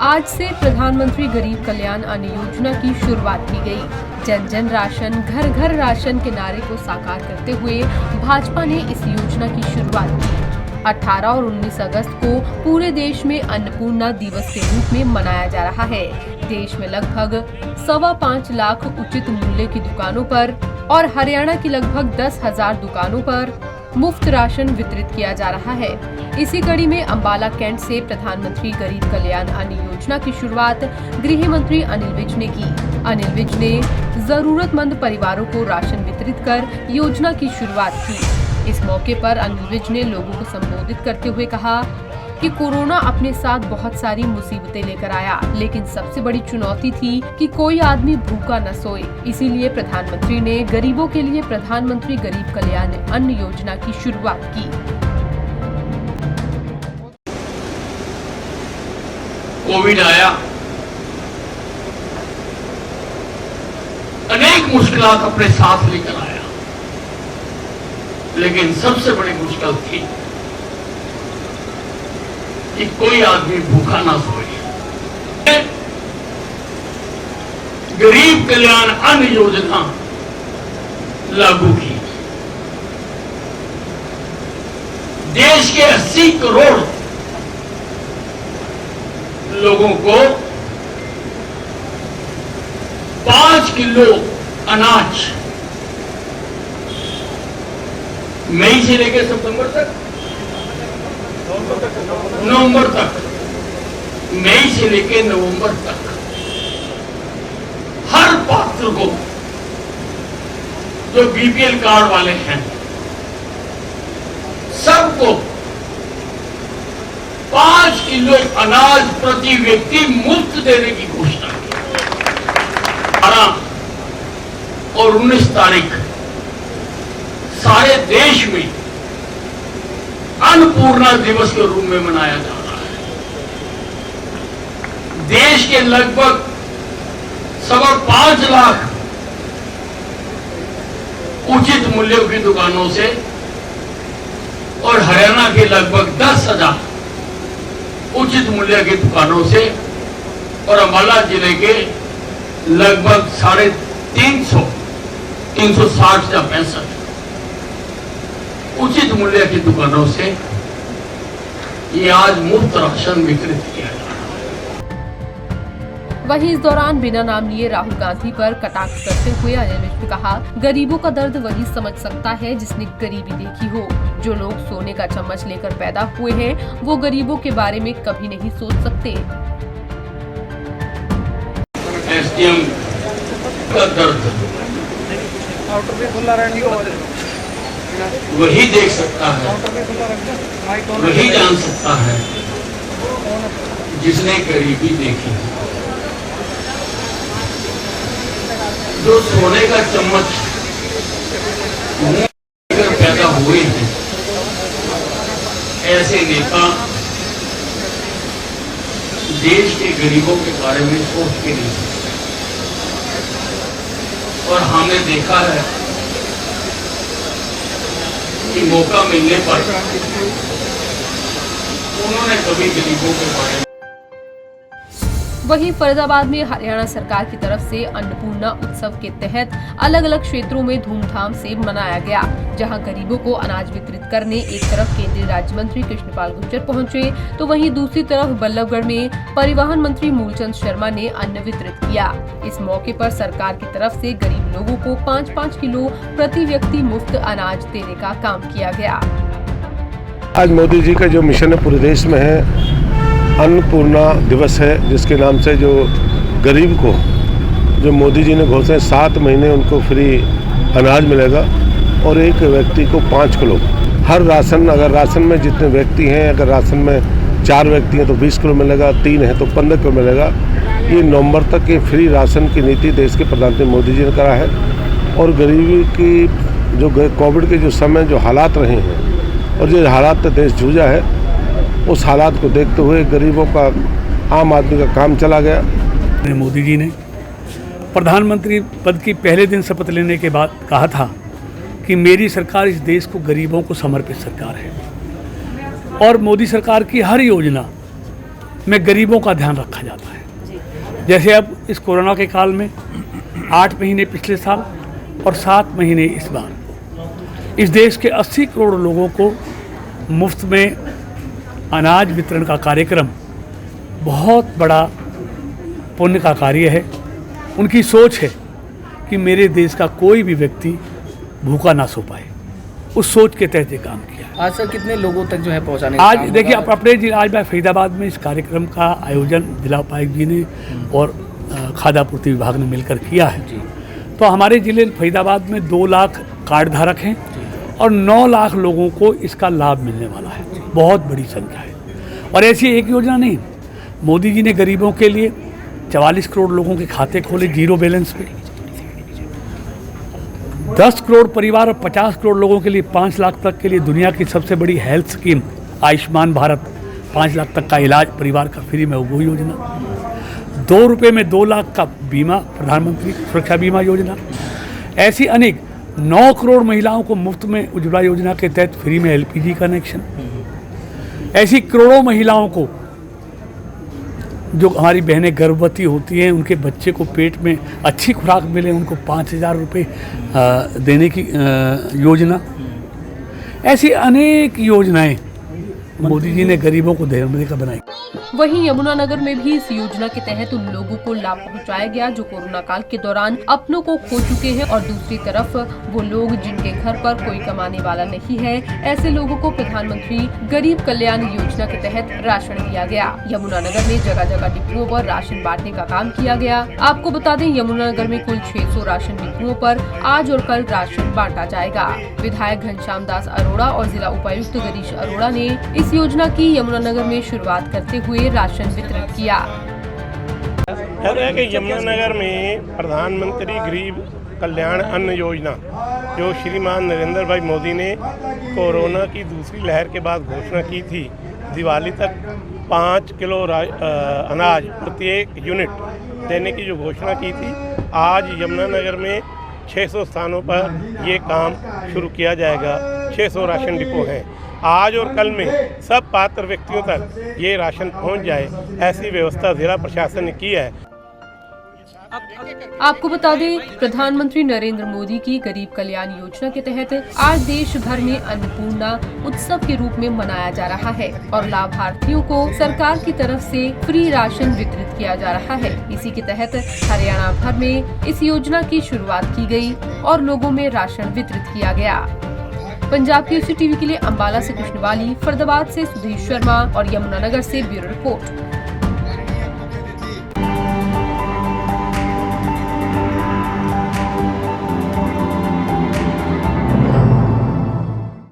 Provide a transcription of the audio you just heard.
आज से प्रधानमंत्री गरीब कल्याण अन्न योजना की शुरुआत की गई। जन जन राशन, घर घर राशन के नारे को साकार करते हुए भाजपा ने इस योजना की शुरुआत की। 18 और 19 अगस्त को पूरे देश में अन्नपूर्णा दिवस के रूप में मनाया जा रहा है। देश में लगभग 5.25 लाख उचित मूल्य की दुकानों पर और हरियाणा की लगभग 10,000 दुकानों पर मुफ्त राशन वितरित किया जा रहा है। इसी कड़ी में अंबाला कैंट से प्रधानमंत्री गरीब कल्याण अन्न योजना की शुरुआत गृह मंत्री अनिल विज ने की। अनिल विज ने जरूरतमंद परिवारों को राशन वितरित कर योजना की शुरुआत की। इस मौके पर अनिल विज ने लोगों को संबोधित करते हुए कहा कि कोरोना अपने साथ बहुत सारी मुसीबतें लेकर आया, लेकिन सबसे बड़ी चुनौती थी कि कोई आदमी भूखा न सोए। इसीलिए प्रधानमंत्री ने गरीबों के लिए प्रधानमंत्री गरीब कल्याण अन्न योजना की शुरुआत की। कोविड आया, अनेक मुश्किलात अपने साथ लेकर आया, लेकिन सबसे बड़ी मुश्किल थी कि कोई आदमी भूखा ना सोए। गरीब कल्याण अन्न योजना लागू की। देश के 80 करोड़ लोगों को 5 किलो अनाज मई से लेकर सितंबर तक, नवंबर तक, मई से लेकर नवंबर तक हर पात्र को, जो बीपीएल कार्ड वाले हैं, सबको 5 किलो अनाज प्रति व्यक्ति मुफ्त देने की घोषणा की। 18 और 19 तारीख सारे देश में अन्नपूर्णा दिवस के रूप में मनाया जा रहा है। देश के लगभग 5.25 लाख उचित मूल्यों की दुकानों से और हरियाणा के लगभग 10,000 उचित मूल्य की दुकानों से और अंबाला जिले के लगभग 360 या 65 उचित मूल्य की दुकानों से ये आज मुफ्त राशन वितरित किया जा रहा है। वहीं इस दौरान बिना नाम लिए राहुल गांधी पर कटाक्ष करते हुए अनिल विज ने कहा, गरीबों का दर्द वही समझ सकता है जिसने गरीबी देखी हो। जो लोग सोने का चम्मच लेकर पैदा हुए हैं, वो गरीबों के बारे में कभी नहीं सोच सकते। एसडीएम का दर्द वही देख सकता है, वही जान सकता है जिसने गरीबी देखी। जो सोने का चम्मच मुंह लेकर पैदा हुए हैं, ऐसे नेता देश के गरीबों के बारे में सोच के नहीं सकते। और हमने देखा है कि मौका मिलने पर उन्होंने कभी गरीबों के बारे में। वहीं फरीदाबाद में हरियाणा सरकार की तरफ से अन्नपूर्णा उत्सव के तहत अलग अलग क्षेत्रों में धूमधाम से मनाया गया, जहां गरीबों को अनाज वितरित करने एक तरफ केंद्रीय राज्य मंत्री कृष्णपाल गुर्जर पहुंचे, तो वहीं दूसरी तरफ बल्लभगढ़ में परिवहन मंत्री मूलचंद शर्मा ने अन्न वितरित किया। इस मौके पर सरकार की तरफ से गरीब लोगों को 5-5 किलो प्रति व्यक्ति मुफ्त अनाज देने का काम किया गया। आज मोदी जी का जो मिशन है पूरे देश में है, अन्नपूर्णा दिवस है, जिसके नाम से जो गरीब को, जो मोदी जी ने घोषणा 7 महीने उनको फ्री अनाज मिलेगा और एक व्यक्ति को 5 किलो। हर राशन, अगर राशन में जितने व्यक्ति हैं, अगर राशन में 4 व्यक्ति हैं तो 20 किलो मिलेगा, 3 हैं तो 15 किलो मिलेगा। ये नवंबर तक ये फ्री राशन की नीति देश के प्रधानमंत्री मोदी जी ने करा है। और गरीबी की जो कोविड के जो समय जो हालात रहे हैं और जो हालात देश जूझा है, उस हालात को देखते हुए गरीबों का, आम आदमी का काम चला गया। मोदी जी ने प्रधानमंत्री पद की पहले दिन शपथ लेने के बाद कहा था कि मेरी सरकार इस देश को गरीबों को समर्पित सरकार है और मोदी सरकार की हर योजना में गरीबों का ध्यान रखा जाता है। जैसे अब इस कोरोना के काल में 8 महीने पिछले साल और 7 महीने इस बार इस देश के 80 करोड़ लोगों को मुफ्त में अनाज वितरण का कार्यक्रम बहुत बड़ा पुण्य का कार्य है। उनकी सोच है कि मेरे देश का कोई भी व्यक्ति भूखा ना सो पाए, उस सोच के तहत ये काम किया। आज सर कितने लोगों तक जो है पहुंचाने आज देखिए अपने जिला, आज मैं फरीदाबाद में इस कार्यक्रम का आयोजन जिला उपायुक्त जी ने और खाद्य आपूर्ति विभाग ने मिलकर किया है जी। तो हमारे जिले फरीदाबाद में 2 लाख कार्ड धारक हैं और 9 लाख लोगों को इसका लाभ मिलने वाला है। बहुत बड़ी संख्या है। और ऐसी एक योजना नहीं, मोदी जी ने गरीबों के लिए 44 करोड़ लोगों के खाते खोले जीरो बैलेंस पे, 10 करोड़ परिवार और 50 करोड़ लोगों के लिए 5 लाख तक के लिए दुनिया की सबसे बड़ी हेल्थ स्कीम आयुष्मान भारत, 5 लाख तक का इलाज परिवार का फ्री में, वो योजना। 2 रुपये में 2 लाख का बीमा, प्रधानमंत्री सुरक्षा बीमा योजना। ऐसी अनेक 9 करोड़ महिलाओं को मुफ्त में उज्ज्वला योजना के तहत फ्री में LPG कनेक्शन। ऐसी करोड़ों महिलाओं को, जो हमारी बहनें गर्भवती होती हैं, उनके बच्चे को पेट में अच्छी खुराक मिले, उनको 5,000 रुपये देने की योजना। ऐसी अनेक योजनाएं मोदी जी ने गरीबों को देकर बनाई। वहीं यमुनानगर में भी इस योजना के तहत उन लोगों को लाभ पहुंचाया गया जो कोरोना काल के दौरान अपनों को खो चुके हैं, और दूसरी तरफ वो लोग जिनके घर पर कोई कमाने वाला नहीं है, ऐसे लोगों को प्रधानमंत्री गरीब कल्याण योजना के तहत राशन दिया गया। यमुनानगर में जगह जगह डिपुओं पर राशन बांटने का काम किया गया। आपको बता दें, यमुनानगर में कुल 600 राशन डिपुओं पर आज और कल राशन बांटा जाएगा। विधायक घनश्याम दास अरोड़ा और जिला उपायुक्त गिरीश अरोड़ा ने इस योजना की यमुनानगर में शुरुआत करते हुए राशन वितरित किया। यमुनानगर में प्रधानमंत्री गरीब कल्याण अन्न योजना जो श्रीमान नरेंद्र भाई मोदी ने कोरोना की दूसरी लहर के बाद घोषणा की थी, दिवाली तक 5 किलो अनाज प्रत्येक यूनिट देने की जो घोषणा की थी, आज यमुनानगर में 600 स्थानों पर ये काम शुरू किया जाएगा। 600 राशन डिपो हैं। आज और कल में सब पात्र व्यक्तियों तक ये राशन पहुंच जाए, ऐसी व्यवस्था जिला प्रशासन ने की है। आपको बता दें, प्रधानमंत्री नरेंद्र मोदी की गरीब कल्याण योजना के तहत आज देश भर में अन्नपूर्णा उत्सव के रूप में मनाया जा रहा है और लाभार्थियों को सरकार की तरफ से फ्री राशन वितरित किया जा रहा है। इसी के तहत हरियाणा भर में इस योजना की शुरुआत की गई और लोगों में राशन वितरित किया गया। पंजाब केसरी टीवी के लिए अंबाला से कृष्णवाली, फरीदाबाद से सुधीर शर्मा और यमुनानगर से ब्यूरो रिपोर्ट।